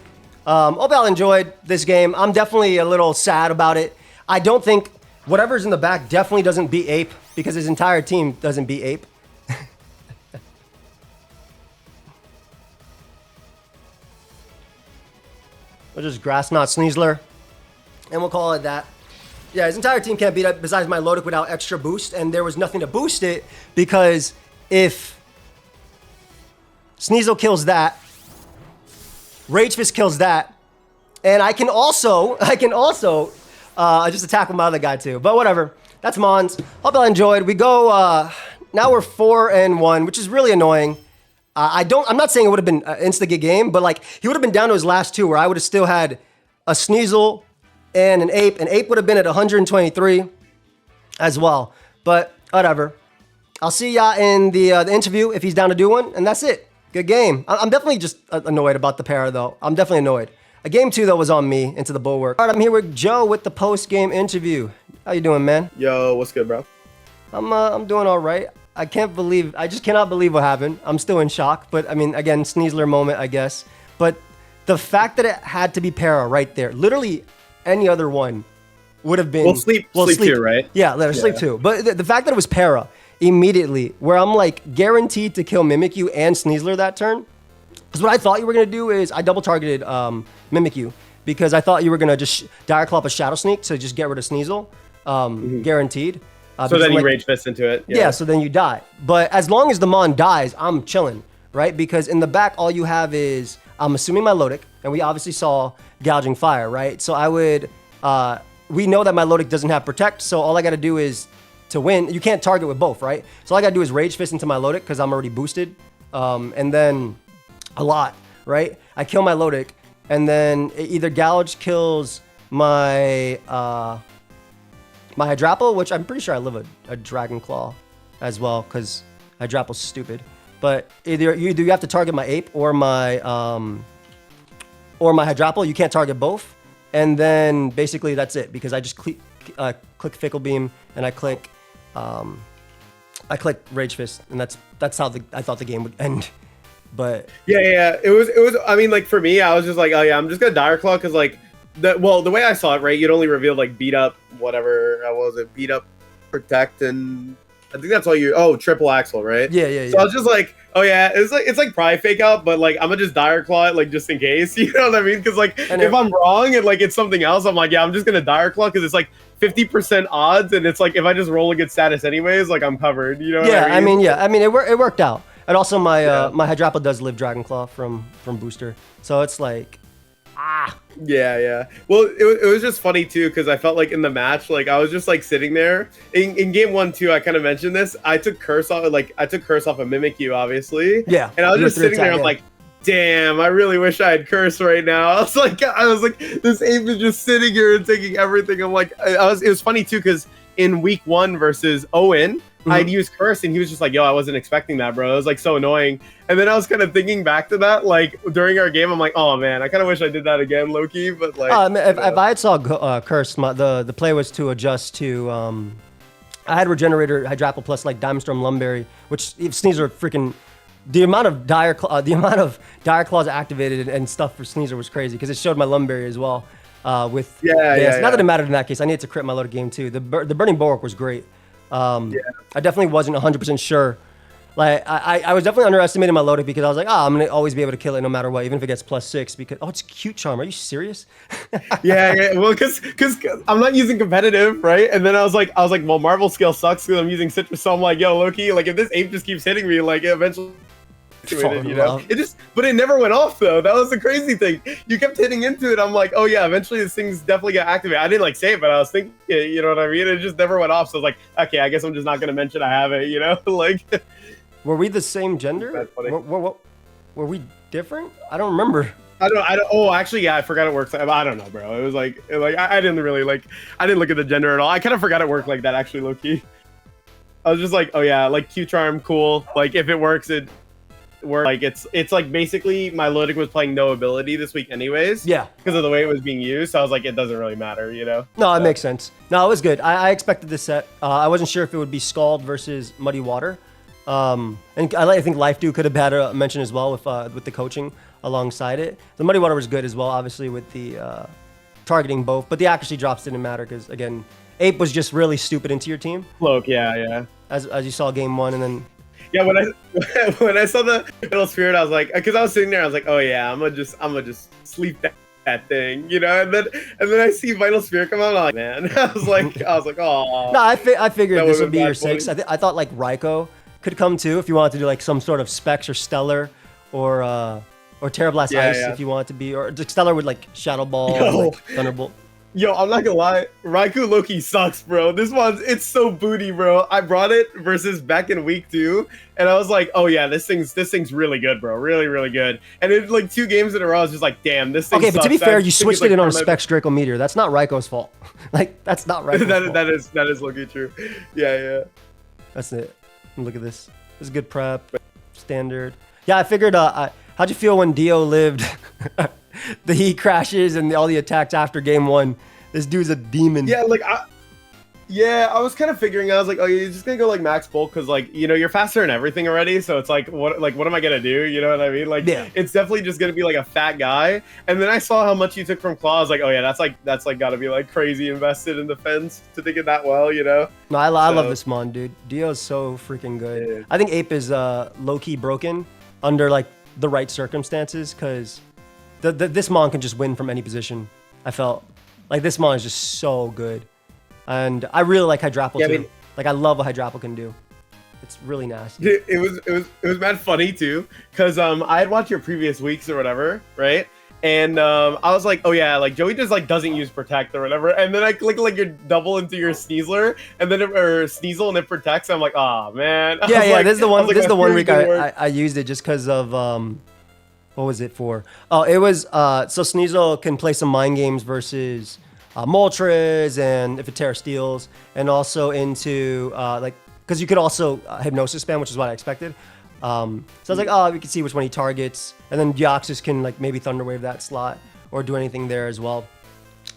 Speaker 1: Hope y'all enjoyed this game. I'm definitely a little sad about it. I don't think whatever's in the back definitely doesn't beat Ape because his entire team doesn't beat Ape. We'll just Grass Knot Sneasler, and we'll call it that. Yeah, his entire team can't beat it besides my Lodic without extra boost, and there was nothing to boost it because if Sneasel kills that, Rage Fist kills that, and I can also just attack with my other guy too. But whatever, that's Mons. Hope y'all enjoyed. We go now we're 4-1, which is really annoying. I'm not saying it would have been an insta-gig game, but like he would have been down to his last two where I would have still had a Sneasel and an Ape would have been at 123 as well. But whatever. I'll see y'all in the interview if he's down to do one, and that's it. Good game. I'm definitely just annoyed about the para though. I'm definitely annoyed. Game 2 though was on me into the bulwark. All right, I'm here with Joe with the post-game interview. How you doing, man?
Speaker 2: Yo, what's good, bro?
Speaker 1: I'm doing all right. I just cannot believe what happened. I'm still in shock, but I mean, again, Sneasler moment, I guess. But the fact that it had to be para right there, literally any other one would have been...
Speaker 2: Sleep too, right?
Speaker 1: Yeah, let her sleep too. But the fact that it was para immediately, where I'm like guaranteed to kill Mimikyu and Sneasler that turn, because what I thought you were going to do is I double targeted Mimikyu, because I thought you were going to just Dire Claw up a Shadow Sneak to just get rid of Sneasel, guaranteed.
Speaker 2: So then you Rage Fist into it.
Speaker 1: Yeah, so then you die. But as long as the Mon dies, I'm chilling, right? Because in the back, all you have is, I'm assuming my Lodic, and we obviously saw Gouging Fire, right? So I would we know that my Lodic doesn't have Protect, so all I gotta do is to win. You can't target with both, right? So all I gotta do is Rage Fist into my Lodic because I'm already boosted, and then a lot, right? I kill my Lodic, and then either Gouge kills my my Hydrapple, which I'm pretty sure I live a Dragon Claw as well because Hydrapple's stupid. But either you have to target my Ape or my Hydrapple. You can't target both, and then basically that's it because I just click Fickle Beam and I click Rage Fist, and that's how I thought the game would end. But
Speaker 2: yeah, it was. I mean, like for me, I was just like, oh yeah, I'm just gonna Dire Claw because like the way I saw it, right? You'd only reveal like beat up, whatever. What was it? Beat up, protect, and I think that's all you. Oh, triple axle, right?
Speaker 1: Yeah.
Speaker 2: So I was just like, oh yeah, it's like probably fake out, but like I'm gonna just Dire Claw it, like just in case, you know what I mean? Because like if I'm wrong and like it's something else, I'm like, yeah, I'm just gonna Dire Claw because it's like 50% odds, and it's like if I just roll against status anyways, like I'm covered, you know?
Speaker 1: Yeah,
Speaker 2: what I mean?
Speaker 1: I mean it worked out, and also my my Hydrapple does live Dragon Claw from booster, so it's like.
Speaker 2: Yeah. Well, it was just funny too because I felt like in the match, like I was just like sitting there in game 1 too. I kind of mentioned this. I took curse off of Mimikyu, obviously.
Speaker 1: Yeah.
Speaker 2: And I was just sitting there. I'm like, damn, I really wish I had curse right now. I was like, this ape is just sitting here and taking everything. I'm like, it was funny too because in week 1 versus Owen. I'd use curse and he was just like, yo, I wasn't expecting that, bro. It was like so annoying. And then I was kind of thinking back to that, like during our game, I'm like, oh man, I kind of wish I did that again, low-key. But like,
Speaker 1: if I had saw curse, the play was to adjust to. I had Regenerator, Hydrapple plus like Diamond Storm, Lumberry, which if Sneasler freaking. The amount of Dire Claws activated and stuff for Sneasler was crazy because it showed my Lumberry as well. With Not that it mattered in that case. I needed to crit my loaded game too. The Burning Bulwark was great. I definitely wasn't 100% sure. Like I was definitely underestimating my loading because I was like, I'm gonna always be able to kill it no matter what, even if it gets +6. Because it's cute charm. Are you serious?
Speaker 2: yeah. Well, because I'm not using competitive, right? And then I was like, well, Marvel scale sucks because I'm using Citrus. So I'm like, yo, Loki, like if this ape just keeps hitting me, like eventually. You know, but it never went off though. That was the crazy thing. You kept hitting into it. I'm like, oh yeah, eventually this thing's definitely got activated. I didn't like say it, but I was thinking, you know what I mean? It just never went off. So I was like, okay, I guess I'm just not gonna mention I have it. You know, like.
Speaker 1: Were we the same gender?
Speaker 2: That's funny.
Speaker 1: Were we different? I don't remember.
Speaker 2: I don't. Oh, actually, yeah, I forgot it works. I don't know, bro. It was like I didn't really like. I didn't look at the gender at all. I kind of forgot it worked like that. Actually, low key. I was just like, oh yeah, like Q charm, cool. Like if it works, it. Where like it's like basically my loading was playing no ability this week anyways.
Speaker 1: Yeah. Because
Speaker 2: of the way it was being used. So I was like, it doesn't really matter, you know?
Speaker 1: No, it makes sense. No, it was good. I expected this set. I wasn't sure if it would be Scald versus Muddy Water. And I think Life Dew could have had a mention as well with the coaching alongside it. The Muddy Water was good as well, obviously with the targeting both, but the accuracy drops didn't matter because again, Ape was just really stupid into your team.
Speaker 2: Cloak, yeah.
Speaker 1: As you saw game 1 and then.
Speaker 2: Yeah, when I saw the Vital Spirit, I was like, because I was sitting there, I was like, oh yeah, I'm gonna just sleep that thing, you know. And then I see Vital Spirit come out, I'm like, man, I was like, oh.
Speaker 1: No, I figured this would be your 6. I thought like Raikou could come too if you wanted to do like some sort of Specs or Stellar or Terrablast Ice if you want to be, or Stellar with like Shadow Ball, or, like, Thunderbolt.
Speaker 2: Yo, I'm not gonna lie, Raikou Loki sucks, bro. It's so booty, bro. I brought it versus back in week 2, and I was like, oh yeah, this thing's really good, bro. Really, really good. And it like 2 games in a row, I was just like, damn, this thing sucks.
Speaker 1: But to be fair, you switched it in on a Specs Draco Meteor. That's not Raikou's fault. Like, that's not Raikou's fault.
Speaker 2: That is Loki true. Yeah.
Speaker 1: That's it. Look at this. This is good prep. Standard. Yeah, I figured, how'd you feel when Dio lived the heat crashes and all the attacks after game 1? This dude's a demon.
Speaker 2: Yeah, like I was kind of figuring. I was like, oh, you're just gonna go like max bulk because like you're faster than everything already. So it's like what am I gonna do? You know what I mean? Like it's definitely just gonna be like a fat guy. And then I saw how much you took from Claw. I was like, oh yeah, that's like gotta be like crazy invested in defense to think it that well. You know?
Speaker 1: No, I love this mon, dude. Dio's so freaking good. Yeah. I think Ape is low key broken under like the right circumstances because this mon can just win from any position. I felt. Like, this mon is just so good. And I really like Hydrapple, too. I mean, like, I love what Hydrapple can do. It's really nasty.
Speaker 2: It was mad funny, too. Because I had watched your previous weeks or whatever, right? And I was like, oh yeah, like Joey just like doesn't use protect or whatever. And then I click like your double into your Sneasler, and then or Sneasel, and it protects. I'm like, oh man.
Speaker 1: Yeah, yeah.
Speaker 2: Like,
Speaker 1: This is the one.
Speaker 2: like,
Speaker 1: This is the one week
Speaker 2: work.
Speaker 1: I used it just because of what was it for? Oh, it was so Sneasel can play some mind games versus Moltres and if it Terra steals, and also into like because you could also hypnosis spam, which is what I expected. So I was like, oh, we can see which one he targets, and then Deoxys can like maybe Thunderwave that slot or do anything there as well.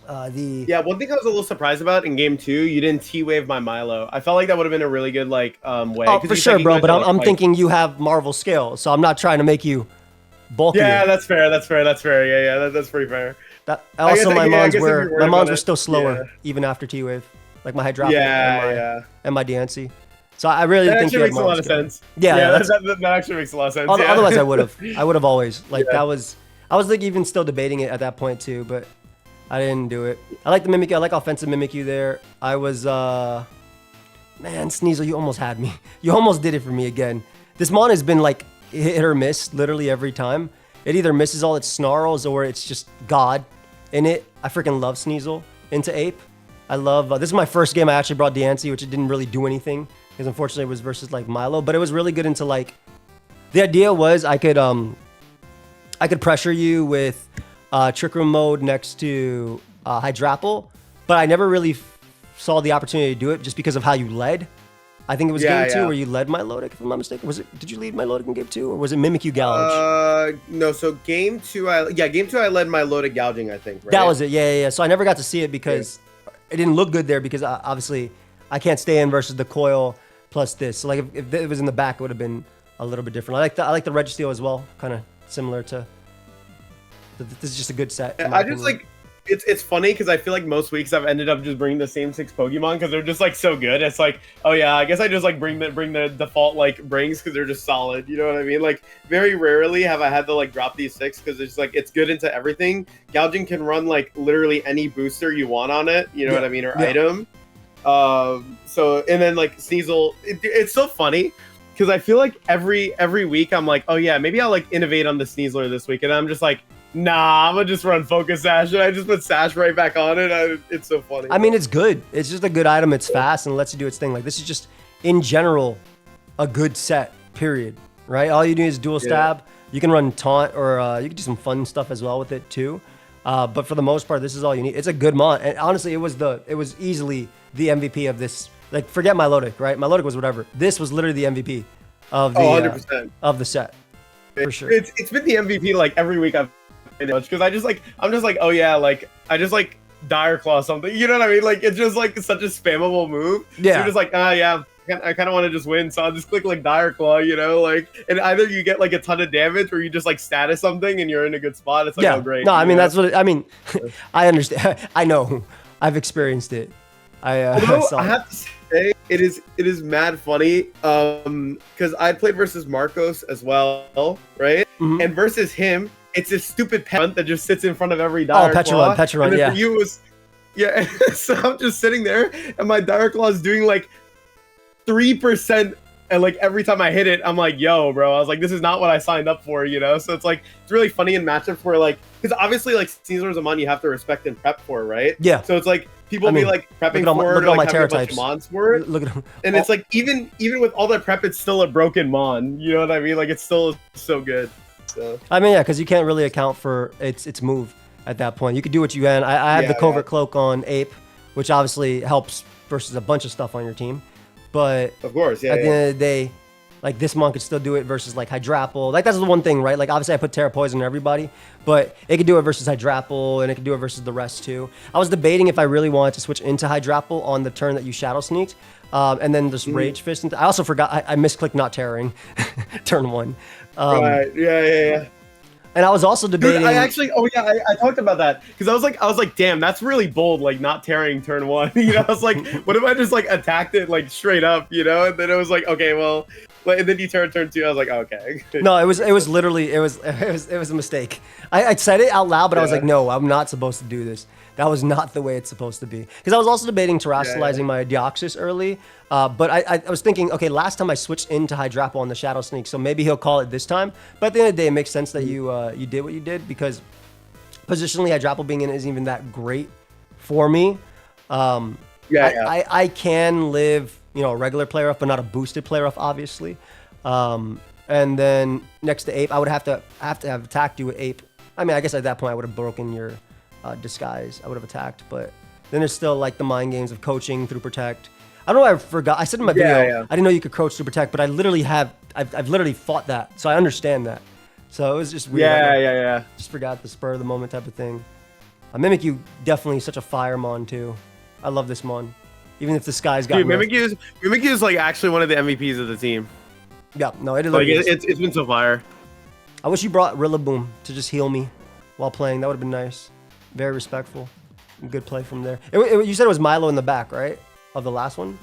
Speaker 2: Yeah, one thing I was a little surprised about in game 2, you didn't T-wave my Milo. I felt like that would have been a really good like way.
Speaker 1: Oh, for sure, bro. But I'm thinking you have Marvel scale, so I'm not trying to make you bulkier.
Speaker 2: Yeah, that's fair. That's fair. That's fair. Yeah, that's pretty fair.
Speaker 1: That, also, my mons were still slower even after T-wave, like my Hydroponic and my DNC. So I really think
Speaker 2: that makes a lot of sense.
Speaker 1: Yeah,
Speaker 2: that actually makes a lot of sense.
Speaker 1: Otherwise, I would have always like that was. I was like even still debating it at that point too, but I didn't do it. I like the Mimikyu. I like offensive Mimikyu there. I was man, Sneasel, you almost had me. You almost did it for me again. This mon has been like hit or miss literally every time. It either misses all its snarls or it's just God in it. I freaking love Sneasel into Ape. I love this is my first game I actually brought DNC, which it didn't really do anything. Because unfortunately it was versus like Milo, but it was really good into like, the idea was I could pressure you with Trick Room mode next to Hydrapple, but I never really saw the opportunity to do it just because of how you led. I think it was game 2 where you led Milotic, if I'm not mistaken. Did you lead Milotic in game 2 or was it Mimikyu Gouge?
Speaker 2: No, so game 2 I led Milotic gouging, I think, right?
Speaker 1: That was it, yeah. So I never got to see it because it didn't look good there because obviously I can't stay in versus the coil plus this. So like if it was in the back, it would have been a little bit different. I like the Registeel as well, kind of similar to. This is just a good set.
Speaker 2: I just like it's funny because I feel like most weeks I've ended up just bringing the same 6 Pokemon because they're just like so good. It's like, oh yeah, I guess I just like bring the default like brings because they're just solid. You know what I mean? Like very rarely have I had to like drop these 6 because it's like it's good into everything. Gouging can run like literally any booster you want on it. You know what I mean? Or item. So and then like Sneasel, it's so funny because I feel like every week I'm like, oh yeah, maybe I'll like innovate on the Sneasler this week, and I'm just like, nah, I'm gonna just run Focus Sash, and I just put Sash right back on it. It's so funny.
Speaker 1: I mean, it's good. It's just a good item. It's fast and lets you do its thing. Like this is just in general a good set. Period. Right? All you do is dual stab. You can run taunt, or you can do some fun stuff as well with it too. But for the most part, this is all you need. It's a good mon. And honestly, it was easily the MVP of this. Like, forget Milotic, right? Milotic was whatever. This was literally the MVP of the
Speaker 2: 100%.
Speaker 1: Of the set, for sure.
Speaker 2: It's been the MVP like every week I've played it because I'm just like, oh yeah, like I just like Dire Claw something. You know what I mean? Like it's just like such a spammable move. Yeah. So you're just like, yeah. I kind of want to just win, so I'll just click like Dire Claw, you know, like, and either you get like a ton of damage or you just like status something and you're in a good spot. It's like, oh great.
Speaker 1: No, I mean that's what I mean. I understand. I know. I've experienced it. I
Speaker 2: have to say it is mad funny because I played versus Marcos as well, right? Mm-hmm. And versus him, it's this stupid pet that just sits in front of every Dire Claw.
Speaker 1: Petrarun, yeah.
Speaker 2: For you was, yeah. So I'm just sitting there, and my Dire Claw is doing like 3%, and like every time I hit it, I'm like, yo, bro. I was like, this is not what I signed up for, you know? So it's like it's really funny in matchups where like, because obviously like Sneasler's a mon you have to respect and prep for, right?
Speaker 1: Yeah.
Speaker 2: So it's like people be like prepping for it, or like having a bunch of mons for it.
Speaker 1: Look at them.
Speaker 2: And it's like even with all that prep, it's still a broken mon. You know what I mean? Like it's still so good. So
Speaker 1: I mean, yeah, because you can't really account for its move at that point. You could do what you can. I have the Covert Cloak on Ape, which obviously helps versus a bunch of stuff on your team. But
Speaker 2: of course,
Speaker 1: at the end of the day, like this mon could still do it versus like Hydrapple. Like that's the one thing, right? Like obviously I put Terra Poison on everybody, but it could do it versus Hydrapple and it could do it versus the rest too. I was debating if I really wanted to switch into Hydrapple on the turn that you Shadow Sneaked, and then just Rage Fist. I also forgot I misclicked not terroring turn 1.
Speaker 2: Right. Yeah.
Speaker 1: And I was also debating.
Speaker 2: Dude, I talked about that because I was like, damn, that's really bold, like not tearing turn 1. You know, I was like, what if I just like attacked it like straight up, you know? And then it was like, okay, well, and then you turn 2. I was like, okay.
Speaker 1: No, it was literally it was a mistake. I said it out loud, but I was like, no, I'm not supposed to do this. That was not the way it's supposed to be. Because I was also debating terrestrializing my Deoxys early, but I was thinking, okay, last time I switched into Hydrapple on the Shadow Sneak, so maybe he'll call it this time. But at the end of the day, it makes sense that you did what you did because positionally, Hydrapple being in isn't even that great for me. I can live, you know, a regular player off, but not a boosted player off, obviously. And then next to Ape, I would have to have attacked you with Ape. I mean, I guess at that point I would have broken your disguise. I would have attacked, but then there's still like the mind games of coaching through Protect. I don't know. I forgot. I said in my video, I didn't know you could coach through Protect, but I literally have. I've literally fought that, so I understand that. So it was just weird.
Speaker 2: Yeah.
Speaker 1: Just forgot the spur of the moment type of thing. Mimikyu definitely such a fire mon too. I love this mon, even if the sky's got.
Speaker 2: Dude, Mimikyu is like actually one of the MVPs of the team.
Speaker 1: Yeah, no, it is.
Speaker 2: Like it's been so fire.
Speaker 1: I wish you brought Rillaboom to just heal me while playing. That would have been nice. Very respectful. Good play from there. You said it was Milo in the back, right? Of the last one.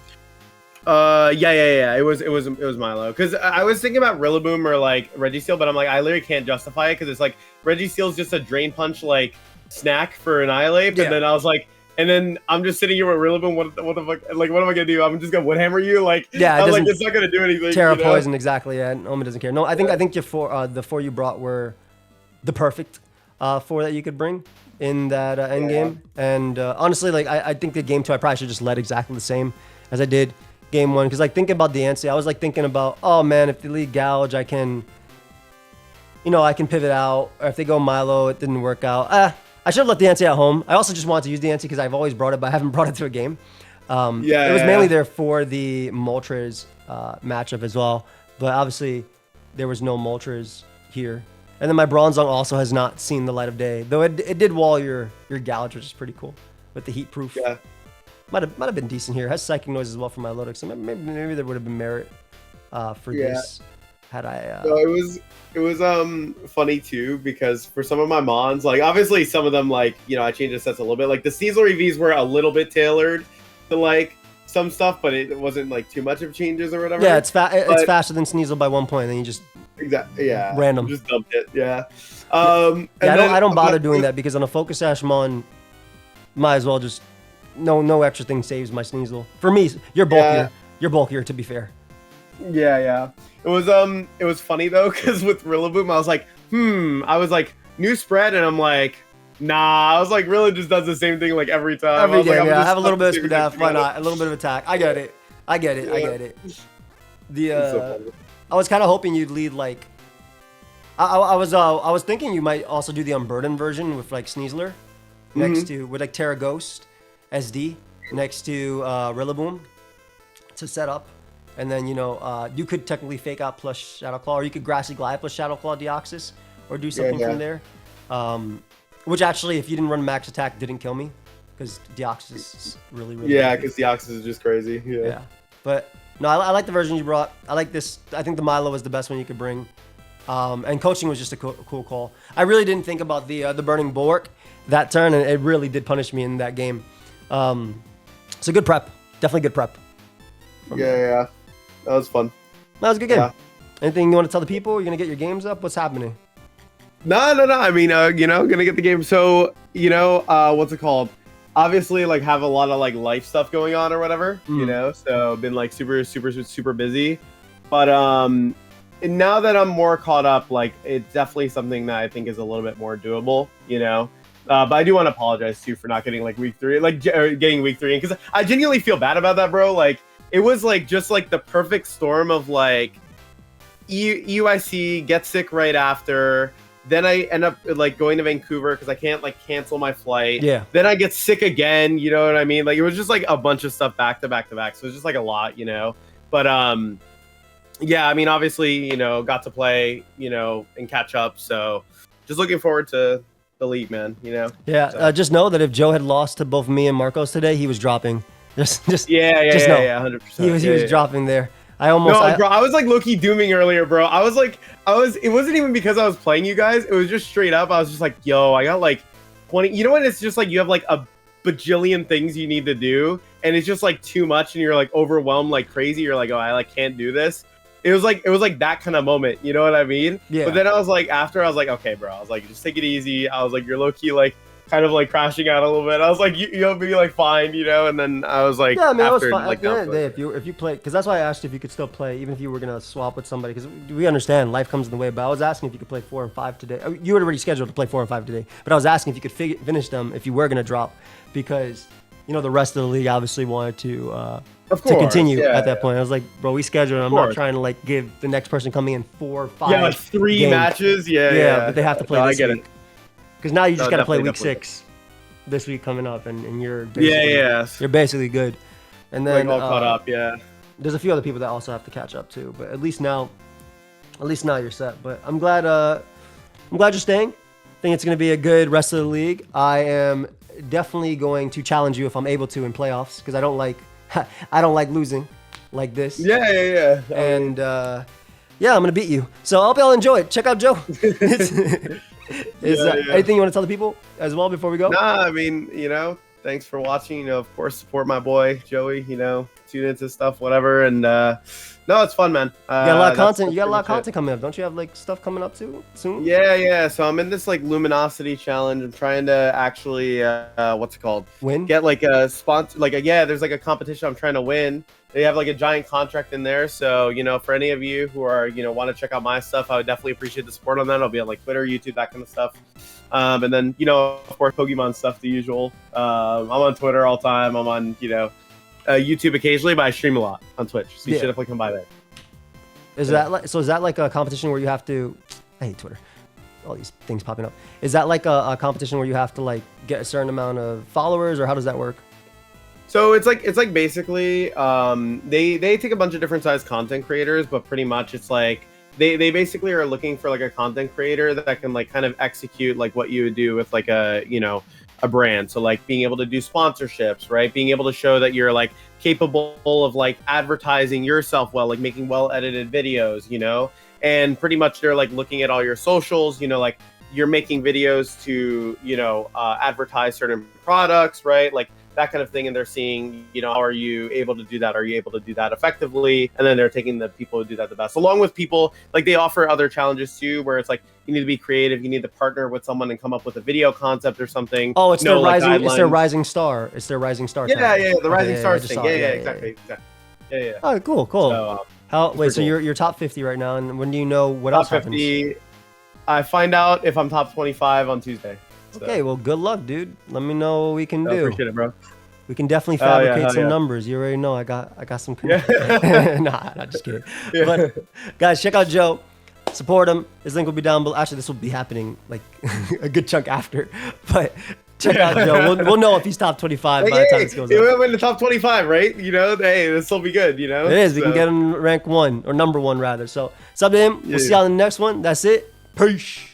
Speaker 2: Yeah. It was Milo. Because I was thinking about Rillaboom or like Registeel, but I'm like, I literally can't justify it because it's like Registeel's just a drain punch like snack for Annihilate. And then I was like, and then I'm just sitting here with Rillaboom. What the fuck? Like, what am I gonna do? I'm just gonna Woodhammer you? Like,
Speaker 1: yeah,
Speaker 2: I was like, it's not gonna do anything.
Speaker 1: Terra Poison, exactly. Yeah, Omen doesn't care. No, I think the four you brought were the perfect four that you could bring in that end game. And honestly, like I think the game two, I probably should just led exactly the same as I did game one. Because like thinking about the Diancie, I was like thinking about, oh man, if they lead Gouge, I can, you know, I can pivot out. Or if they go Milo, it didn't work out. I should have left the Diancie at home. I also just wanted to use the Diancie because I've always brought it, but I haven't brought it to a game. It was mainly there for the Moltres matchup as well. But obviously, there was no Moltres here. And then my Bronzong also has not seen the light of day, though it did wall your Gouge, which is pretty cool with the heat proof. Yeah, might have been decent here. It has Psychic Noise as well for my Lodix, so maybe there would have been merit for this had I.
Speaker 2: So it was funny too because for some of my mons, like obviously some of them like I changed the sets a little bit. Like the Sneasler EVs were a little bit tailored to like some stuff, but it wasn't like too much of changes or whatever.
Speaker 1: Yeah, it's faster than Sneasel by 1 point, and then you just random
Speaker 2: just dumped it.
Speaker 1: I don't bother doing that because on a Focus Sash mon, might as well just no extra thing saves my Sneasel. For me, you're bulkier. You're bulkier, to be fair.
Speaker 2: Yeah. It was funny though because with Rillaboom, I was like, I was like new spread, and I'm like, nah. I was like, Rilla just does the same thing like every time.
Speaker 1: Every game, I have a little bit of Spadaf. Why not? A little bit of attack. I get it. I get it. I was kind of hoping you'd lead like. I was thinking you might also do the Unburdened version with like Sneasler, next to with like Terra Ghost, SD next to Rillaboom to set up. And then, you could technically fake out plus Shadow Claw, or you could Grassy Glide plus Shadow Claw Deoxys, or do something from there. Which actually, if you didn't run max attack, didn't kill me, because Deoxys is really
Speaker 2: because Deoxys is just crazy. Yeah.
Speaker 1: But no, I like the version you brought. I like this. I think the Milo was the best one you could bring. And coaching was just a cool call. I really didn't think about the Burning Bulwark that turn, and it really did punish me in that game. So good prep. Definitely good prep.
Speaker 2: Yeah. That was fun.
Speaker 1: That was a good game. Yeah. Anything you want to tell the people? You're going to get your games up? What's happening?
Speaker 2: No. I mean, gonna get the game. So, what's it called? Obviously, like, have a lot of, like, life stuff going on or whatever, So, been, like, super busy. But, now that I'm more caught up, like, it's definitely something that I think is a little bit more doable, But I do want to apologize, too, for not getting, like, week 3. Like, getting week 3 in. Because I genuinely feel bad about that, bro. Like, it was like just like the perfect storm of like EUIC, get sick right after. Then I end up like going to Vancouver because I can't like cancel my flight.
Speaker 1: Yeah.
Speaker 2: Then I get sick again. You know what I mean? Like it was just like a bunch of stuff back to back. So it was just like a lot, But yeah, I mean, obviously, got to play, and catch up. So just looking forward to the league, man.
Speaker 1: Yeah. So. Just know that if Joe had lost to both me and Marcos today, he was dropping. Just know.
Speaker 2: 100%.
Speaker 1: He was dropping there.
Speaker 2: Bro, I was like low-key dooming earlier, bro. It wasn't even because I was playing you guys. It was just straight up. I was just like, yo, I got like 20. You know what? It's just like you have like a bajillion things you need to do, and it's just like too much, and you're like overwhelmed like crazy. You're like, oh, I like can't do this. It was like that kind of moment. You know what I mean?
Speaker 1: Yeah.
Speaker 2: But then I was like, okay, bro. I was like, just take it easy. I was like, you're low-key like kind of like crashing out a little bit. I was like, you'll be like fine, you know. And then I was like,
Speaker 1: yeah, I mean, it was fine.
Speaker 2: Like,
Speaker 1: at the end of the day, if you play, because that's why I asked you if you could still play, even if you were gonna swap with somebody, because we understand life comes in the way. But I was asking if you could play 4 and 5 today. You were already scheduled to play 4 and 5 today, but I was asking if you could finish them if you were gonna drop, because you know the rest of the league obviously wanted to continue at that point. I was like, bro, we scheduled. I'm not trying to like give the next person coming in 4 or 5.
Speaker 2: Yeah, like 3
Speaker 1: games.
Speaker 2: Matches. Yeah,
Speaker 1: but they have to play this week. Because now you just gotta play week
Speaker 2: definitely.
Speaker 1: 6 this week coming up, and you're
Speaker 2: basically,
Speaker 1: you're basically good. And then
Speaker 2: like all caught up. Yeah,
Speaker 1: there's a few other people that also have to catch up too. But at least now you're set. But I'm glad you're staying. I think it's gonna be a good rest of the league. I am definitely going to challenge you if I'm able to in playoffs, because I don't like losing like this.
Speaker 2: Yeah.
Speaker 1: And yeah, I'm gonna beat you. So I hope y'all enjoy it. Check out Joe. Anything you want to tell the people as well before we go?
Speaker 2: Nah, I mean, you know, thanks for watching. You know, of course, support my boy Joey. You know, tune into stuff, whatever. And no, it's fun, man.
Speaker 1: You got a lot of content. You got a lot of content coming up. Don't you have like stuff coming up too soon?
Speaker 2: Yeah. So I'm in this like luminosity challenge. I'm trying to actually, what's it called?
Speaker 1: Win.
Speaker 2: Get like a sponsor. Like there's like a competition I'm trying to win. They have like a giant contract in there. So, you know, for any of you who are, you know, want to check out my stuff, I would definitely appreciate the support on that. I'll be on like Twitter, YouTube, that kind of stuff. And then, you know, of course, Pokemon stuff, the usual. I'm on Twitter all the time. I'm on, you know, YouTube occasionally, but I stream a lot on Twitch. So you should definitely come by there.
Speaker 1: Is that like a competition where you have to, I hate Twitter, all these things popping up. Is that like a competition where you have to like get a certain amount of followers, or how does that work?
Speaker 2: So it's like basically they take a bunch of different size content creators, but pretty much it's like they basically are looking for like a content creator that can like kind of execute like what you would do with like a, you know, a brand. So like being able to do sponsorships, right? Being able to show that you're like capable of like advertising yourself well, like making well edited videos, you know? And pretty much they're like looking at all your socials, you know, like you're making videos to, you know, advertise certain products, right? Like that kind of thing. And they're seeing, you know, how are you able to do that? Are you able to do that effectively? And then they're taking the people who do that the best, along with people like they offer other challenges too, where it's like you need to be creative, you need to partner with someone and come up with a video concept or something.
Speaker 1: Oh, it's their rising star. It's their rising star.
Speaker 2: Yeah, the rising stars thing. Exactly. Yeah.
Speaker 1: Oh, cool.
Speaker 2: So,
Speaker 1: so you're top 50 right now, and when do you know what else happens?
Speaker 2: 50. I find out if I'm top 25 on Tuesday. So.
Speaker 1: Okay, well, good luck, dude. Let me know what we can do.
Speaker 2: Appreciate it, bro.
Speaker 1: We can definitely fabricate some numbers. You already know I got some. Nah, not just kidding. Yeah. But guys, check out Joe. Support him. His link will be down below. Actually, this will be happening like a good chunk after. But check out Joe. We'll know if he's top 25 by the time this goes up.
Speaker 2: We're in the top 25, right? You know, hey, this will be good. You know,
Speaker 1: it is. We can get him rank 1 or number 1 rather. So sub to him. We'll see y'all in the next one. That's it. Peace.